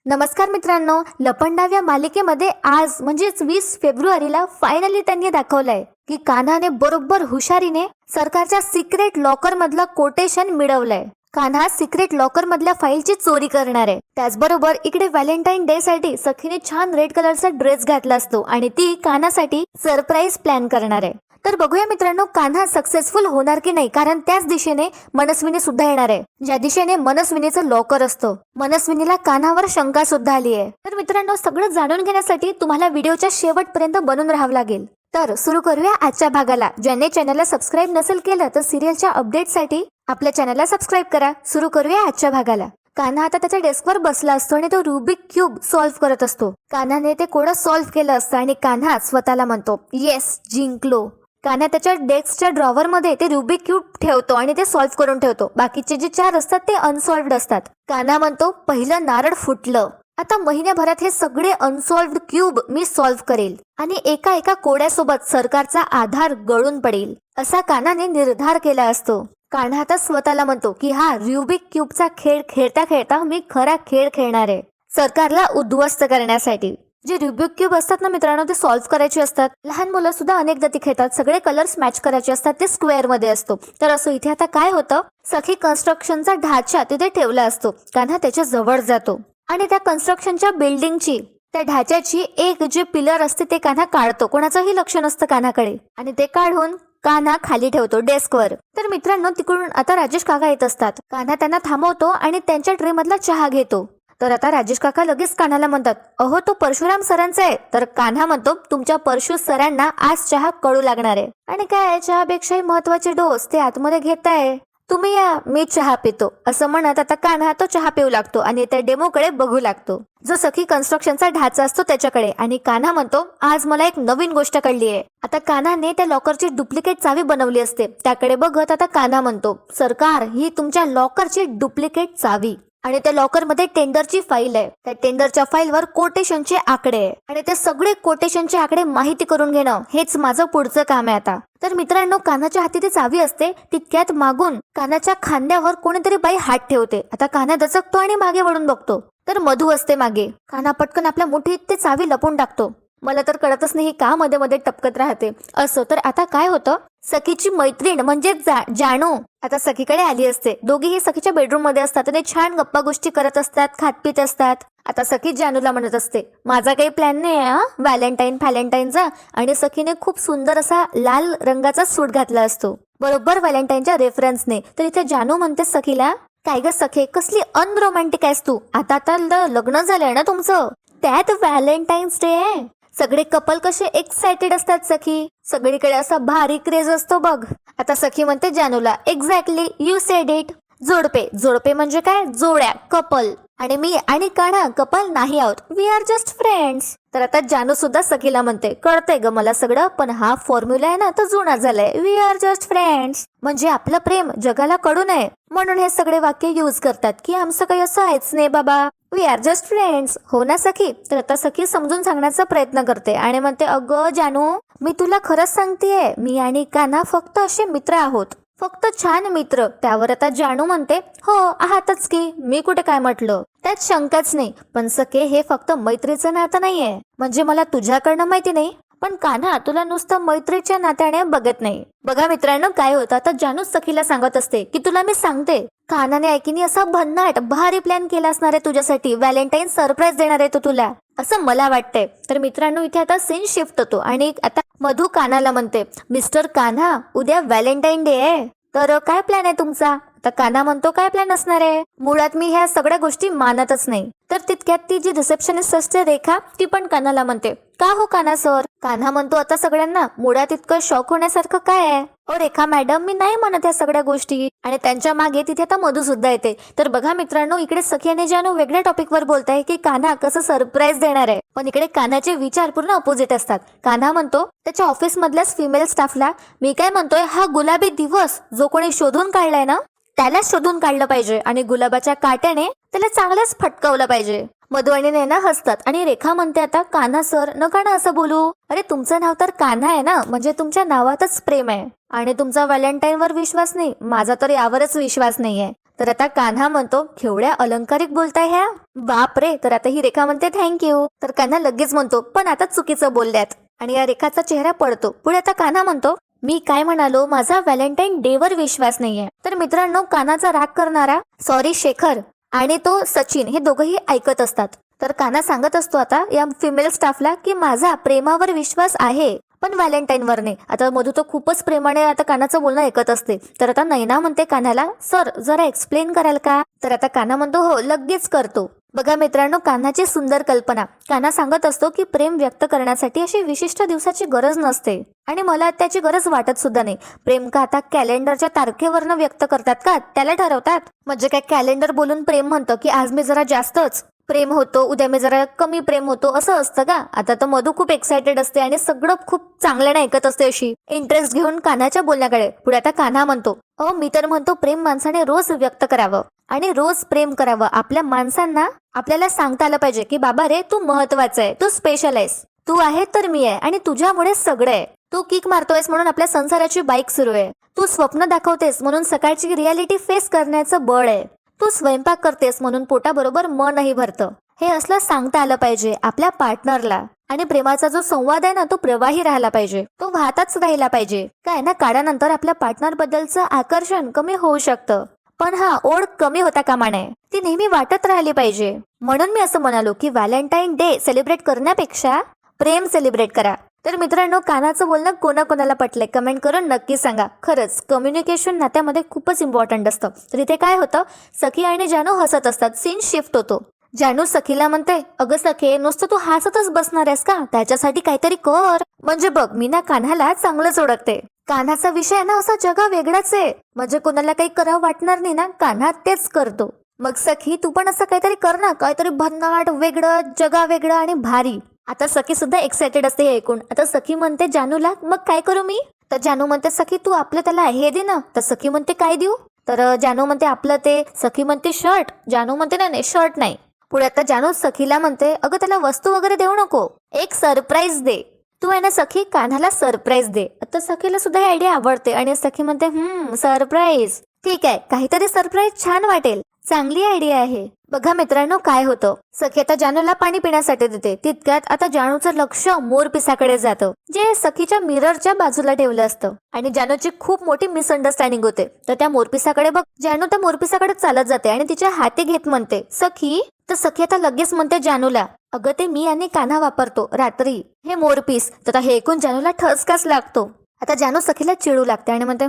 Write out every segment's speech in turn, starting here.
नमस्कार मित्रांनो, लपंडाव या मालिकेमध्ये आज म्हणजेच 20 फेब्रुवारीला फायनली त्यांनी दाखवलंय की कान्हाने बरोबर हुशारीने सरकारच्या सिक्रेट लॉकर मधलं कोटेशन मिळवलंय. कान्हा सिक्रेट लॉकर मधल्या फाईलची चोरी करणार आहे. त्याचबरोबर इकडे व्हॅलेंटाईन डे साठी सखीने छान रेड कलरचा ड्रेस घातला असतो आणि ती कान्हासाठी सरप्राईज प्लॅन करणार आहे. तर बघूया मित्रांनो, कान्हा सक्सेसफुल होणार की नाही, कारण त्याच दिशेने मनस्विनी सुद्धा येणार आहे, ज्या दिशेने मनस्विनीचं लॉकर असतं. मनस्विनीला कान्हावर शंका सुद्धा आली आहे. तर मित्रांनो, सगळं जाणून घेण्यासाठी तुम्हाला व्हिडिओच्या शेवटपर्यंत बनून राहावं लागेल. तर सुरू करूया आजच्या भागाला. ज्याने चॅनलला सबस्क्राईब नसेल केलं तर सिरियलच्या अपडेटसाठी आपल्या चॅनलला सबस्क्राईब करा. सुरू करूया आजच्या भागाला. कान्हा आता त्याच्या डेस्कवर बसला असतो आणि तो रुबिक क्यूब सॉल्व्ह करत असतो. कान्हाने ते कोडं सॉल्व्ह केलं असतं आणि कान्हा स्वतःला म्हणतो, येस, जिंकलो. कान्हा त्याच्या डेस्कच्या ड्रॉवर मध्ये ते रुबिक क्यूब ठेवतो आणि ते सॉल्व्ह करून ठेवतो. बाकीचे जे 4 असतात ते अनसॉल्व्ड असतात. कान्हा म्हणतो, पहिलं नारळ फुटलं. आता महिन्याभरात हे सगळे अनसॉल्व्ड क्यूब मी सॉल्व्ह करेल आणि एका एका कोड्यासोबत सरकारचा आधार गळून पडेल, असा कान्हाने निर्धार केला असतो. कान्हा आता स्वतःला म्हणतो की हा रुबिक क्यूबचा खेळ खेळता खेळता मी खरा खेळ खेळणार आहे, सरकारला उद्ध्वस्त करण्यासाठी. जे रुबिक क्यूब असतात ना मित्रांनो, ते सॉल्व्ह करायचे असतात. लहान मुलं सुद्धा अनेकदा ती खेळतात. सगळे कलर्स मॅच करायचे असतात. ते स्क्वेअर मध्ये असतो. तर असं इथे आता काय होतं, सखी कन्स्ट्रक्शनचा ढाचा तिथे ठेवला असतो. कान्हा त्याच्या जवळ जातो आणि त्या कन्स्ट्रक्शनच्या बिल्डिंगची, त्या ढाच्याची एक जे पिलर असते ते कान्हा काढतो. कोणाचंही लक्ष नसतं कान्हाकडे आणि ते काढून कान्हा खाली ठेवतो डेस्कवर. तर मित्रांनो, तिकडून आता राजेश काका येत असतात. कान्हा त्यांना थांबवतो आणि त्यांच्या ट्रे मधला चहा घेतो. तर आता राजेश काका लगेच कान्हाला म्हणतात, अहो तो परशुराम सरांचा आहे. तर कान्हा म्हणतो, तुमच्या परशु सरांना आज चहा कळू लागणार आहे आणि काय चहापेक्षाही महत्वाचे डोस ते आतमध्ये घेताय. तुम्ही या, मी चहा पितो, असं म्हणत आता कान्हा तो चहा पिऊ लागतो आणि त्या डेमोकडे बघू लागतो, जो सखी कन्स्ट्रक्शनचा ढाचा असतो त्याच्याकडे. आणि कान्हा म्हणतो, आज मला एक नवीन गोष्ट कळली आहे. आता कान्हाने त्या लॉकरची डुप्लिकेट चावी बनवली असते. त्याकडे बघत आता कान्हा म्हणतो, सरकार, ही तुमच्या लॉकरची डुप्लिकेट चावी आणि त्या लॉकर मध्ये टेंडरची फाईल आहे. त्या टेंडरच्या फाईलवर कोटेशनचे आकडे आहे आणि ते सगळे कोटेशनचे आकडे माहिती करून घेणं हेच माझं पुढचं काम आहे आता. तर मित्रांनो, कान्हाच्या हाती ती चावी असते. तितक्यात मागून कान्हाच्या खांद्यावर कोणीतरी बाई हात ठेवते. आता कान्हा दचकतो आणि मागे वळून बघतो तर मधू असते मागे. कान्हा पटकन आपल्या मुठीत ते चावी लपून टाकतो. मला तर कळतच नाही का मध्ये मध्ये टपकत राहते असं. तर आता काय होतं, सखीची मैत्रीण म्हणजे जानू आता सखीकडे आली असते. दोघीही सखीच्या बेडरूम मध्ये असतात आणि छान गप्पा गोष्टी करत असतात, खात पित असतात. आता सखी जानूला म्हणत असते, माझा काही प्लॅन नाही आहे व्हॅलेंटाईनचा. आणि सखीने खूप सुंदर असा लाल रंगाचा सूट घातला असतो, बरोबर व्हॅलेंटाईनच्या रेफरन्सने. तर इथे जानू म्हणते सखीला, काय ग सखे, कसली अनरोमॅन्टिक आहेस तू. आता लग्न झालंय ना तुमचं, त्यात व्हॅलेंटाईन्स डे आहे. सगळे कपल कसे एक्साइटेड असतात सखी, सगळीकडे असा भारी क्रेज असतो बघ. आता सखी म्हणते जानूला, एक्झॅक्टली, यू सेड इट. जोडपे म्हणजे काय, जोड्या, कपल. आणि मी आणि कान्हा कपल नाही आहोत, वी आर जस्ट फ्रेंड्स. तर आता जानू सुद्धा सखीला म्हणते, कळतंय ग मला सगळं, पण हा फॉर्म्युला आहे ना तो जुना झालाय, वी आर जस्ट फ्रेंड्स. म्हणजे आपलं प्रेम जगाला कळू नये म्हणून हे सगळे वाक्य यूज करतात की आमचं काही असं आहेच नाही बाबा, वी आर जस्ट फ्रेंड्स. हो ना सखी. तर आता सखी समजून सांगण्याचा प्रयत्न करते आणि म्हणते, अगं जानू, मी तुला खरंच सांगतेय, मी आणि कान्हा फक्त असे मित्र आहोत, फक्त छान मित्र. त्यावर आता जानू म्हणते, हो आहातच की, मी कुठे काय म्हटलं, त्यात शंकाच नाही. पण सखे, हे फक्त मैत्रीचं नातं नाहीये. म्हणजे मला तुझ्याकडनं माहिती नाही, पण कान्हा तुला नुसतं मैत्रीच्या नात्याने बघत नाही. बघा मित्रांनो, काय होतं, आता जानू सखीला सांगत असते की तुला मी सांगते, कान्हाने ऐकिनी असा भन्नाट भारी प्लॅन केला असणार आहे तुझ्यासाठी, व्हॅलेंटाईन सरप्राईज देणार आहे तो तुला, असं मला वाटतंय. तर मित्रांनो, इथे आता सीन शिफ्ट होतो आणि आता मधू कान्हाला म्हणते, मिस्टर कान्हा, उद्या व्हॅलेंटाईन डे आहे, तर काय प्लॅन आहे तुमचा. आता कान्हा म्हणतो, काय प्लॅन असणार आहे, मुळात मी ह्या सगळ्या गोष्टी मानतच नाही. तर तितक्यात ती जी रिसेप्शनिस्ट असते रेखा, ती पण कान्हाला म्हणते, का हो कान्हा सर. कान्हा म्हणतो, आता सगळ्यांना मुळात इतकं शॉक होण्यासारखं काय आहे. ओ रेखा मॅडम, मी नाही म्हणत ह्या सगळ्या गोष्टी. आणि त्यांच्या मागे तिथे आता मधू सुद्धा येते. तर बघा मित्रांनो, इकडे सखी आणि जानू वेगळ्या टॉपिक वर बोलताय की कान्हा कसं सरप्राईज देणार आहे, पण इकडे कान्हाचे विचार पूर्ण अपोजिट असतात. कान्हा म्हणतो त्याच्या ऑफिस मधल्याच फिमेल स्टाफला, मी काय म्हणतोय, हा गुलाबी दिवस जो कोणी शोधून काढलाय ना त्याला शोधून काढलं पाहिजे आणि गुलाबाच्या काट्याने त्याला चांगलंच फटकावलं पाहिजे. मधू आणि नैना हसतात आणि रेखा म्हणते, आता कान्हा सर, नका ना असं बोलू. अरे तुमचं नाव तर कान्हा आहे ना, म्हणजे तुमच्या नावातच प्रेम आहे आणि तुमचा व्हॅलेंटाईन वर विश्वास नाही, माझा तर यावरच विश्वास नाहीये. तर आता कान्हा म्हणतो केवढ्या अलंकारिक बोलताय ह्या, बाप रे. तर आता ही रेखा म्हणते थँक्यू. तर कान्हा लगेच म्हणतो पण आता चुकीचं बोलल्यात, आणि या रेखाचा चेहरा पडतो. पुढे आता कान्हा म्हणतो मी काय म्हणालो, माझा व्हॅलेंटाईन डे वर विश्वास नाहीये. तर मित्रांनो, कान्हाचा राग करणारा सॉरी शेखर आणि तो सचिन हे दोघंही ऐकत असतात. तर कान्हा सांगत असतो आता या फिमेल स्टाफला की माझा प्रेमावर विश्वास आहे पण व्हॅलेंटाईनवर नाही. आता मधू तो खूपच प्रेमाने आता कान्हाचं बोलणं ऐकत असते. तर आता नैना म्हणते कान्हाला सर जरा एक्सप्लेन कराल का. तर आता कान्हा म्हणतो हो लगेच करतो. बघा मित्रांनो, कान्हाची सुंदर कल्पना. कान्हा सांगत असतो की प्रेम व्यक्त करण्यासाठी अशी विशिष्ट दिवसाची गरज नसते आणि मला त्याची गरज वाटत सुद्धा नाही. प्रेम का आता कॅलेंडरच्या तारखेवरनं व्यक्त करतात का, त्याला ठरवतात. म्हणजे काय कॅलेंडर बोलून प्रेम म्हणतं की आज मी जरा जास्तच प्रेम होतो, उद्या मी जरा कमी प्रेम होतो, असं असतं का. आता तर मधू खूप एक्सायटेड असते आणि सगळं खूप चांगल्याने ऐकत असते अशी इंटरेस्ट घेऊन कान्हाच्या बोलण्याकडे. पुढे आता कान्हा म्हणतो मी तर म्हणतो प्रेम माणसाने रोज व्यक्त करावं आणि रोज प्रेम करावं. आपल्या माणसांना आपल्याला सांगता आलं पाहिजे की बाबा रे तू महत्वाचा आहे, तू स्पेशल आहेस, तू आहे तर मी आहे आणि तुझ्यामुळे सगळं आहे. तू किक मारतोयस म्हणून आपल्या संसाराची बाईक सुरू आहे, तू स्वप्न दाखवतेस म्हणून सकाळची रियालिटी फेस करण्याचं बळ आहे, तू स्वयंपाक करतेस म्हणून पोटाबरोबर मनही भरतं. हे असलं सांगता आलं पाहिजे आपल्या पार्टनरला. आणि प्रेमाचा जो संवाद आहे ना तो प्रवाही राहिला पाहिजे, तो वाहतच राहिला पाहिजे. काय ना काळानंतर आपल्या पार्टनर बद्दलचं आकर्षण कमी होऊ शकतं पण हा ओढ कमी होता कामा नये, ती नेहमी वाटत राहिली पाहिजे. म्हणून मी असं म्हणालो की व्हॅलेंटाईन डे सेलिब्रेट करण्यापेक्षा प्रेम सेलिब्रेट करा. तर मित्रांनो, कानाचं बोलणं कोणाकोणाला पटलंय कमेंट करून नक्की सांगा. खरंच कम्युनिकेशन नात्यामध्ये खूपच इम्पॉर्टंट असतं. तर इथे काय होतं, सखी आणि जानू हसत असतात, सीन शिफ्ट होतो. जानू सखीला म्हणते अगं सखे नुसतं तू हसतच बसणार आहेस का, त्याच्यासाठी काहीतरी कर. म्हणजे बघ मी ना कान्हाला चांगलंच ओळखते. कान्हाचा विषय ना असा जगा वेगळाच आहे, म्हणजे कोणाला काही करावं वाटणार नाही ना, कान्हा तेच करतो. मग सखी तू पण असं काहीतरी कर ना, काहीतरी भन्नाट वेगळं, जगा वेगळं आणि भारी. आता सखी सुद्धा एक्सायटेड असते हे ऐकून. आता सखी म्हणते जानूला मग काय करू मी. तर जानू म्हणते सखी तू आपलं त्याला हे दे ना. तर सखी म्हणते काय देऊ. तर जानू म्हणते आपलं ते. सखी म्हणते शर्ट. जानू म्हणते नाही शर्ट नाही. पुढे आता जानू सखीला म्हणते अगं त्याला वस्तू वगैरे देऊ नको, एक सरप्राईज दे. तू आहे ना सखी कान्हाला सरप्राईज दे. आता सखीला सुद्धा ही आयडिया आवडते आणि सखी म्हणते सरप्राईज ठीक आहे, काहीतरी सरप्राईज छान वाटेल, चांगली आयडिया आहे. बघा मित्रांनो काय होतं, सखी आता जानूला पाणी पिण्यासाठी देते. तितक्यात आता जानूचं लक्ष मोरपिसाकडे जातं, जे सखीच्या मिररच्या बाजूला ठेवलं असतं. आणि जानूची खूप मोठी मिसअंडरस्टँडिंग होते. तर त्या मोरपिसाकडे बघ, जानू त्या मोरपिसाकडे चालत जाते आणि तिच्या हाती घेत म्हणते सखी. तर सखी आता लगेच म्हणते जानूला अगं ते मी आणि कान्हा वापरतो रात्री हे मोरपीस. तर हे ऐकून जानूला ठसकाच लागतो. आता जानू सखीला चिडू लागते आणि म्हणते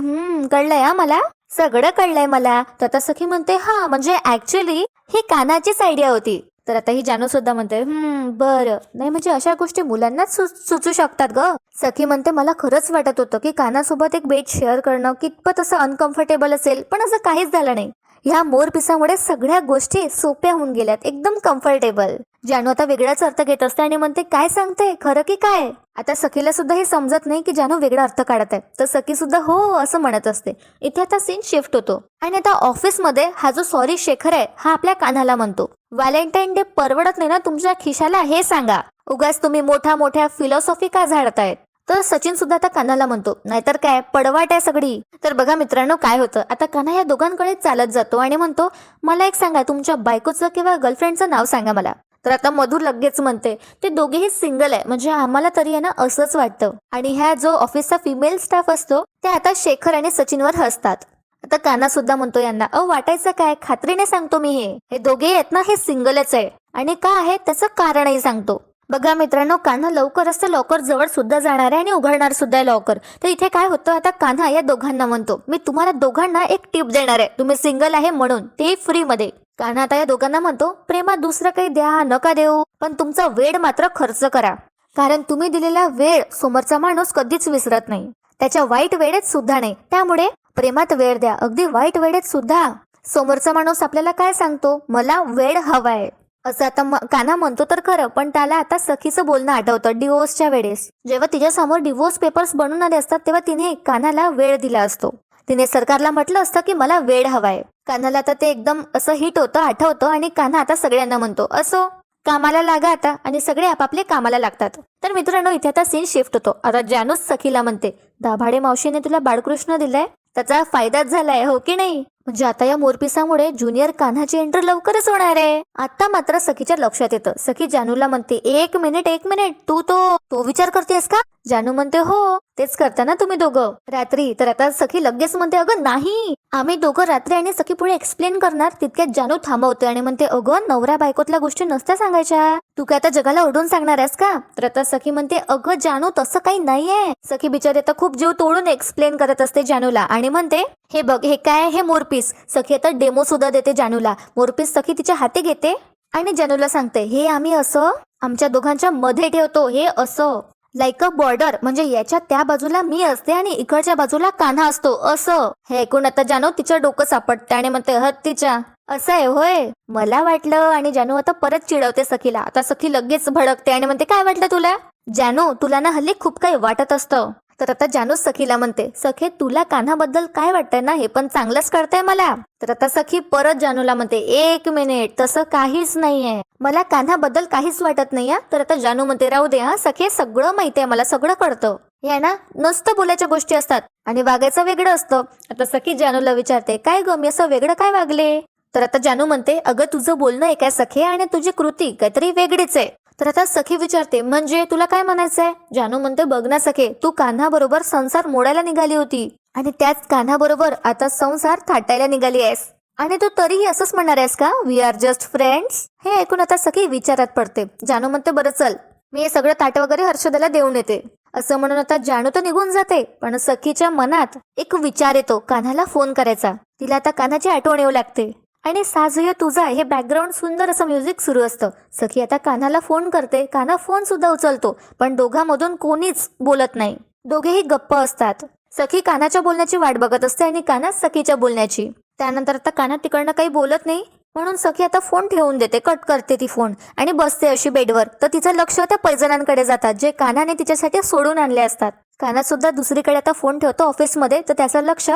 कळलंय हा मला, सगळं कळलंय मला. तर आता सखी म्हणते हा म्हणजे ऍक्च्युली ही कान्हाचीच आयडिया होती. तर आता ही जानू सुद्धा म्हणते बरं, नाही म्हणजे अशा गोष्टी मुलांनाच सुचू शकतात ग. सखी म्हणते मला खरंच वाटत होतं की कान्हासोबत एक बेड शेअर करणं कितपत असं अनकम्फर्टेबल असेल, पण असं काहीच झालं नाही. ह्या मोरपिसामुळे सगळ्या गोष्टी सोप्या होऊन गेल्यात, एकदम कम्फर्टेबल. जानू आता वेगळाच अर्थ घेत असते आणि म्हणते काय सांगते, खरं की काय. आता सखीला सुद्धा हे समजत नाही की जानू वेगळा अर्थ काढत आहे. तर सखी सुद्धा हो असं म्हणत असते. इथे आता सीन शिफ्ट होतो आणि आता ऑफिसमध्ये हा जो सॉरी शेखर आहे हा आपल्या कान्हाला म्हणतो व्हॅलेंटाईन डे परवडत नाही ना तुमच्या खिशाला, हे सांगा, उगाच तुम्ही मोठ्या फिलॉसॉफी का झाडतायत. तर सचिन सुद्धा आता कान्हाला म्हणतो नाहीतर काय पडवाट आहे सगळी. तर बघा मित्रांनो काय होतं, आता कान्हा या दोघांकडे चालत जातो आणि म्हणतो मला एक सांगा, तुमच्या बायकोचं किंवा गर्लफ्रेंडचं नाव सांगा मला. तर आता मधू लगेच म्हणते ते दोघेही सिंगल आहे, म्हणजे आम्हाला तरी आहे ना असंच वाटतं. आणि ह्या जो ऑफिसचा फिमेल स्टाफ असतो ते आता शेखर आणि सचिनवर हसतात. आता कान्हा सुद्धा म्हणतो यांना वाटायचं काय, खात्रीने सांगतो मी हे दोघे आहेत ना हे सिंगलच आहे आणि का आहे त्याचं कारणही सांगतो. बघा मित्रांनो, कान्हा लवकरच ते लॉकर जवळ सुद्धा जाणार आहे आणि उघडणार सुद्धा आहे लॉकर. तर इथे काय होतं, आता कान्हा या दोघांना म्हणतो मी तुम्हाला दोघांना एक टिप देणार आहे, तुम्ही सिंगल आहे म्हणून, ते फ्री मध्ये. कान्हा आता या दोघांना म्हणतो प्रेमात दुसरं काही द्या नका देऊ, पण तुमचा वेळ मात्र खर्च करा, कारण तुम्ही दिलेला वेळ समोरचा माणूस कधीच विसरत नाही, त्याच्या वाईट वेळेत सुद्धा नाही. त्यामुळे प्रेमात वेळ द्या, अगदी वाईट वेळेत सुद्धा. समोरचा माणूस आपल्याला काय सांगतो, मला वेळ हवाय असं आता कान्हा म्हणतो तर खरं, पण त्याला आता सखीचं बोलणं आठवतं डिवोर्सच्या वेळेस. जेव्हा तिच्या समोर डिवोर्स पेपर्स बनवून आले असतात तेव्हा तिने कान्हाला वेळ दिला असतो. तिने सरकारला म्हटलं असतं की मला वेळ हवाय. कान्हाला आता ते एकदम असं हिट होतं, आठवतं आणि कान्हा आता सगळ्यांना म्हणतो असो कामाला लागा आता, आणि सगळे आपापले कामाला लागतात. तर मित्रांनो इथे आता सीन शिफ्ट होतो. आता जानूच सखीला म्हणते दाभाडे मावशीने तुला बाळकृष्ण दिलाय, त्याचा फायदाच झालाय हो की नाही. म्हणजे आता या मोरपिसामुळे ज्युनियर कान्हाची एंट्री लवकरच होणार आहे. आता मात्र सखीच्या लक्षात येतं. सखी जानूला म्हणते, एक मिनिट तू तो विचार करतेस का? जानू म्हणते, हो तेच करता ना तुम्ही दोघं रात्री. तर आता सखी लगेच म्हणते, अगं नाही, आम्ही दोघं रात्री. आणि सखी पुढे एक्सप्लेन करणार तितक्यात जानू थांबवते आणि म्हणते, अगं नवरा बायकोतल्या गोष्टी नसत्या सांगायच्या, तू काय आता जगाला ओढून सांगणार आहेस का? तर आता सखी म्हणते, अगं जानू तसं काही नाहीये. सखी बिचारी आता खूप जीव तोडून एक्सप्लेन करत असते जानूला आणि म्हणते, हे बघ हे काय, हे मोरपीस. सखी आता डेमो सुद्धा देते जानूला. मोरपीस सखी तिच्या हाती घेते आणि जानूला सांगते, हे आम्ही असं आमच्या दोघांच्या मध्ये ठेवतो, हे असं लाईक अ बॉर्डर, म्हणजे याच्या त्या बाजूला मी असते आणि इकडच्या बाजूला कान्हा असतो असं. हे ऐकून आता जानू तिचं डोकं सापडते आणि म्हणते, तिच्या असं आहे होय, मला वाटलं. आणि जानू आता परत चिडवते सखीला. आता सखी लगेच भडकते आणि म्हणते, काय वाटलं तुला? जानू तुला ना हल्ली खूप काही वाटत असतं. तर आता जानू सखीला म्हणते, सखे तुला कान्हाबद्दल काय वाटतंय ना हे पण चांगलंच कळतंय मला. तर आता सखी परत जानूला म्हणते, एक मिनिट, तसं काहीच नाहीये, मला कान्हाबद्दल काहीच वाटत नाही. तर आता जानू म्हणते, राहू दे सखे, सगळं माहितीये मला, सगळं कळतं. हे ना नुसतं बोलायच्या गोष्टी असतात आणि वागायचं वेगळं असतं. आता सखी जानूला विचारते, काय ग मी असं वेगळं काय वागले? तर आता जानू म्हणते, अगं तुझं बोलणं एक आहे सखे आणि तुझी कृती काहीतरी वेगळीच आहे. तर आता सखी विचारते, म्हणजे तुला काय म्हणायचंय? जानू म्हणते, बघ ना सखे, तू कान्हा बरोबर संसार मोडायला निघाली होती आणि त्याच कान्हा बरोबर आता संसार थाटायला निघाली आहेस आणि तू तरीही असंच म्हणणार आहेस का, वी आर जस्ट फ्रेंड्स? हे ऐकून आता सखी विचारात पडते. जानू म्हणते, बरं चल, मी हे सगळं ताट वगैरे हर्षदाला देऊन येते. असं म्हणून आता जानू तर निघून जाते. पण सखीच्या मनात एक विचार येतो, कान्हाला फोन करायचा. तिला आता कान्हाची आठवण येऊ लागते आणि साजय तुझा हे बॅकग्राऊंड सुंदर असं म्युझिक सुरू असतं. सखी आता कान्हाला फोन करते. कान्हा फोन सुद्धा उचलतो, पण दोघांमधून कोणीच बोलत नाही, दोघेही गप्प असतात. सखी कान्हाच्या बोलण्याची वाट बघत असते आणि कान्हा सखीच्या बोलण्याची. त्यानंतर आता कान्हा तिकडनं काही बोलत नाही म्हणून सखी आता फोन ठेवून देते, कट करते ती फोन आणि बसते अशी बेडवर. तर तिचं लक्ष त्या पैजणांकडे जातात जे कान्हाने तिच्यासाठी सोडून आणले असतात. कान्हा सुद्धा दुसरीकडे आता फोन ठेवतो ऑफिसमध्ये, तर त्याचं लक्ष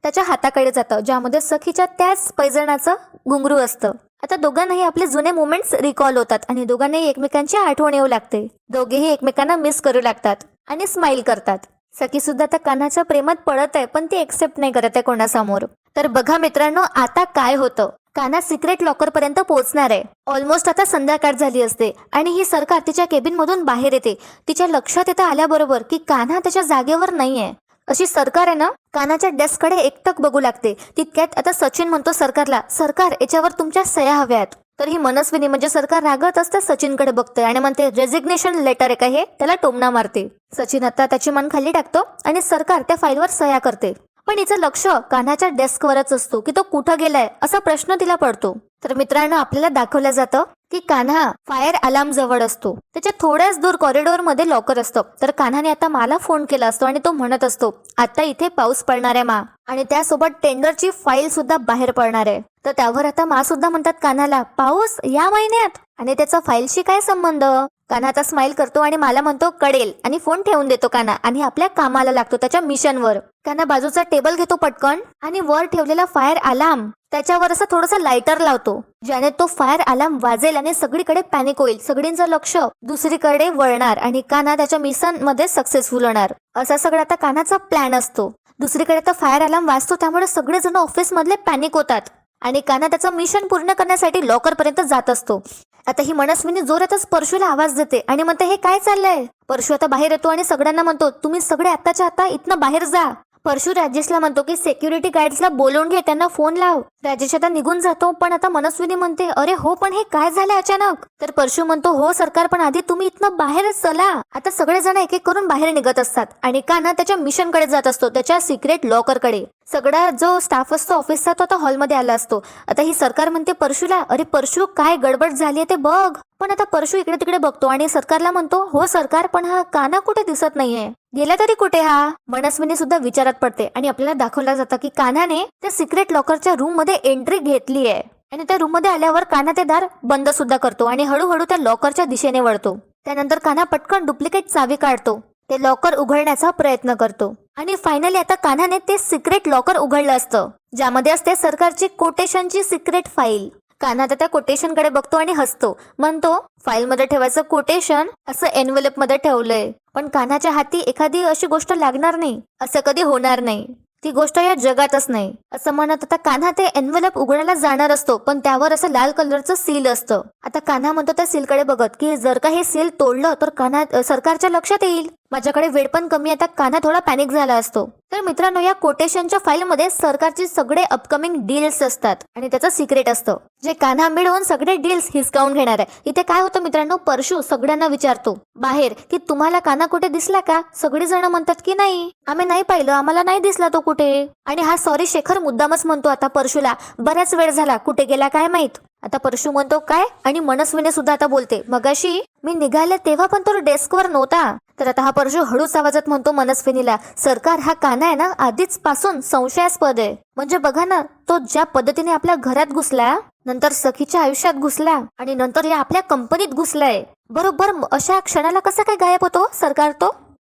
त्याच्या हाताकडे जातं ज्यामध्ये सखीच्या त्याच पैजणाचं घुंगरू असतं. आता दोघांनाही आपले जुने मोमेंट्स रिकॉल होतात आणि दोघांनाही एकमेकांची आठवण येऊ लागते. दोघेही एकमेकांना मिस करू लागतात आणि स्माइल करतात. सखी सुद्धा त्या कान्हाच्या प्रेमात पडत आहे, पण ती एक्सेप्ट नाही करत आहे कोणासमोर. तर बघा मित्रांनो, आता काय होतं, कान्हा सिक्रेट लॉकर पर्यंत पोहोचणार आहे. ऑलमोस्ट आता संध्याकाळ झाली असते आणि ही सरकार तिच्या केबिन मधून बाहेर येते. तिच्या लक्षात येतं आल्याबरोबर की कान्हा त्याच्या जागेवर नाहीये. अशी सरकार आहे ना कान्हाच्या डेस्ककडे एकटक बघू लागते. तितक्यात आता सचिन म्हणतो सरकारला, सरकार याच्यावर तुमच्या सह्या हव्यात. तर ही मनस्विनी म्हणजे सरकार रागत असते सचिनकडे बघते आणि म्हणते, रेजिग्नेशन लेटर आहे का हे? त्याला टोमणा मारते. सचिन आता त्याची मान खाली टाकतो आणि सरकार त्या फाईलवर सह्या करते. पण हिचं लक्ष कान्हाच्या डेस्कवरच असतो की तो कुठं गेलाय असा प्रश्न तिला पडतो. तर मित्रांनो, आपल्याला दाखवलं जातं की कान्हा फायर अलार्म जवळ असतो. त्याच्या थोड्याच दूर कॉरिडॉर मध्ये लॉकर असतं. तर कान्हाने आता मला फोन केला असतो आणि तो म्हणत असतो, आता इथे पाऊस पडणार आहे मा, आणि त्यासोबत टेंडरची फाईल सुद्धा बाहेर पडणार आहे. तर त्यावर आता मा सुद्धा म्हणतात कान्हाला, पाऊस या महिन्यात आणि त्याचा फाईलशी काय संबंध? कान्हा आता स्माइल करतो आणि मला म्हणतो कळेल आणि फोन ठेवून देतो कान्हा आणि आपल्या कामाला लागतो त्याच्या मिशनवर. कान्हा बाजूचा टेबल घेतो पटकन आणि वर ठेवलेला फायर अलार्म त्याच्यावर असं थोडंसं लायटर लावतो, ज्याने तो फायर अलार्म वाजेल आणि सगळीकडे पॅनिक होईल. सगळ्यांचं लक्ष दुसरीकडे वळणार आणि कान्हा त्याच्या मिशन मध्ये सक्सेसफुल होणार. असा सगळा आता कान्हाचा प्लॅन असतो. दुसरीकडे आता फायर अलार्म वाजतो, त्यामुळे सगळेजण ऑफिस मधले पॅनिक होतात आणि कान्हा त्याचं मिशन पूर्ण करण्यासाठी लॉकर पर्यंत जात असतो. आता ही मनस्विनी जोरातच परशूला आवाज देते आणि म्हणते, हे काय चाललंय? परशू आता बाहेर येतो आणि सगळ्यांना म्हणतो, तुम्ही सगळे आत्ताच्या आता इथनं बाहेर जा. परशू राजेशला म्हणतो की सिक्युरिटी गार्ड्सला बोलवून घे, त्यांना फोन लाव. राजेश आता निघून जातो, पण आता मनस्विनी म्हणते, अरे हो पण हे काय झालं अचानक? तर परशू म्हणतो, हो सरकार, पण आधी तुम्ही इथनं बाहेरच चला. आता सगळेजण एक एक करून बाहेर निघत असतात आणि कान्हा त्याच्या मिशन कडे जात असतो, त्याच्या सिक्रेट लॉकर कडे. सगळा जो स्टाफ असतो ऑफिसचा तो आता हॉलमध्ये आला असतो. आता ही सरकार म्हणते परशूला, अरे परशू काय गडबड झाली ते बघ. पण आता परशू इकडे तिकडे बघतो आणि सरकारला म्हणतो, हो सरकार, पण हा कान्हा कुठे दिसत नाहीये, गेला तरी कुठे हा? मनस्विनी सुद्धा विचारात पडते आणि आपल्याला दाखवलं जातं की कान्हाने त्या सिक्रेट लॉकरच्या रूम मध्ये एंट्री घेतली आहे आणि त्या रूम मध्ये आल्यावर कान्हा ते दार बंद सुद्धा करतो आणि हळूहळू त्या लॉकरच्या दिशेने वळतो. त्यानंतर कान्हा पटकन डुप्लिकेट चावी काढतो, ते लॉकर उघडण्याचा प्रयत्न करतो आणि फायनली आता कान्हाने ते सिक्रेट लॉकर उघडलं असतं, ज्यामध्ये असते सरकारची कोटेशनची सिक्रेट फाईल. कान्हा त्या कोटेशन कडे बघतो आणि हसतो, म्हणतो, फाईल मध्ये ठेवायचं कोटेशन असं एनव्हलप मध्ये ठेवलंय, पण कान्हाच्या हाती एखादी अशी गोष्ट लागणार नाही, असं कधी होणार नाही. ती गोष्ट या जगातच नाही असं म्हणत आता कान्हा ते एन्व्हलप उघडायला जाणार असतो, पण त्यावर असं लाल कलरचं सील असतं. आता कान्हा म्हणतो त्या सीलकडे बघत की जर का हे सील तोडलं तर कान्हा सरकारच्या लक्षात येईल. माझ्याकडे वेळ पण कमी आहे. आता कान्हा थोडा पॅनिक झाला असतो. तर मित्रांनो, या कोटेशनच्या फाईलमध्ये सरकारचे सगळे अपकमिंग डील्स असतात आणि त्याचं सिक्रेट असतं, जे कान्हा मिळवून सगळे डील्स हिसकावून घेणार आहे. इथे काय होतं मित्रांनो, परशू सगळ्यांना विचारतो बाहेर की तुम्हाला कान्हा कुठे दिसला का? सगळी जण म्हणतात की नाही, आम्ही नाही पाहिलं, आम्हाला नाही दिसला तो कुठे. आणि हा सॉरी शेखर मुद्दामच म्हणतो आता परशूला, बराच वेळ झाला, कुठे गेला काय माहित. आता परशू म्हणतो काय, आणि मनस्विनी सुद्धा आता बोलते मगाशी मी निघाले तेव्हा पण तो डेस्कवर नव्हता. तर आता हा परशू हळूच आवाजात म्हणतो मनस्विनीला, सरकार हा कान्हा आहे ना आधीच पासून संशयास्पद आहे. म्हणजे बघा ना, तो ज्या पद्धतीने आपल्या घरात घुसला, नंतर सखीच्या आयुष्यात घुसला आणि नंतर या आपल्या कंपनीत घुसलाय, बरोबर अशा क्षणाला कसा काय गायब होतो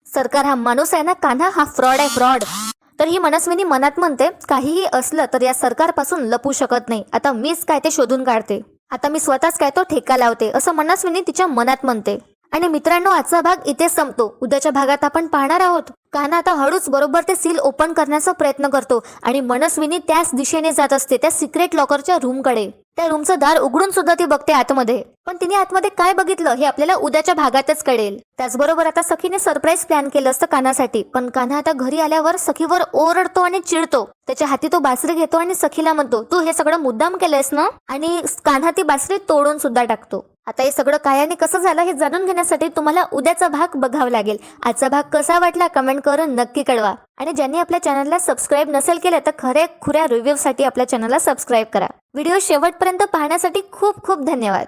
सरकार हा माणूस आहे ना कान्हा, हा फ्रॉड आहे, फ्रॉड. तर ही मनस्विनी मनात म्हणते काहीही असलं तर या सरकारपासून लपू शकत नाही. आता मीच काय ते शोधून काढते, आता मी स्वतःच काय तो ठेका लावते, असं मनस्विनी तिच्या मनात म्हणते. आणि मित्रांनो, आजचा भाग इथे संपतो. उद्याच्या भागात आपण पाहणार आहोत कान्हा आता हळूच बरोबर ते सील ओपन करण्याचा प्रयत्न करतो आणि मनस्विनी त्याच दिशेने जात असते त्या सिक्रेट लॉकरच्या रूमकडे. त्या रूमचं दार उघडून सुद्धा ती बघते आतमध्ये, पण तिने आतमध्ये काय बघितलं हे आपल्याला उद्याच्या भागातच कळेल. त्याचबरोबर आता सखीने सरप्राईज प्लॅन केलं असतं कान्हासाठी, पण कान्हा आता घरी आल्यावर सखीवर ओरडतो आणि चिडतो. त्याच्या हाती तो बासरी घेतो आणि सखीला म्हणतो तू हे सगळं मुद्दाम केलंयस ना, आणि कान्हा ती बासरी तोडून सुद्धा टाकतो. आता हे सगळं काय आणि कसं झालं हे जाणून घेण्यासाठी तुम्हाला उद्याचा भाग बघावा लागेल. आजचा भाग कसा वाटला कमेंट करून नक्की कळवा. आणि ज्यांनी आपल्या चॅनलला सबस्क्राईब नसेल केलं तर खऱ्या रिव्ह्यू साठी आपल्या चॅनलला सबस्क्राईब करा. व्हिडिओ शेवटपर्यंत पाहण्यासाठी खूप खूप धन्यवाद.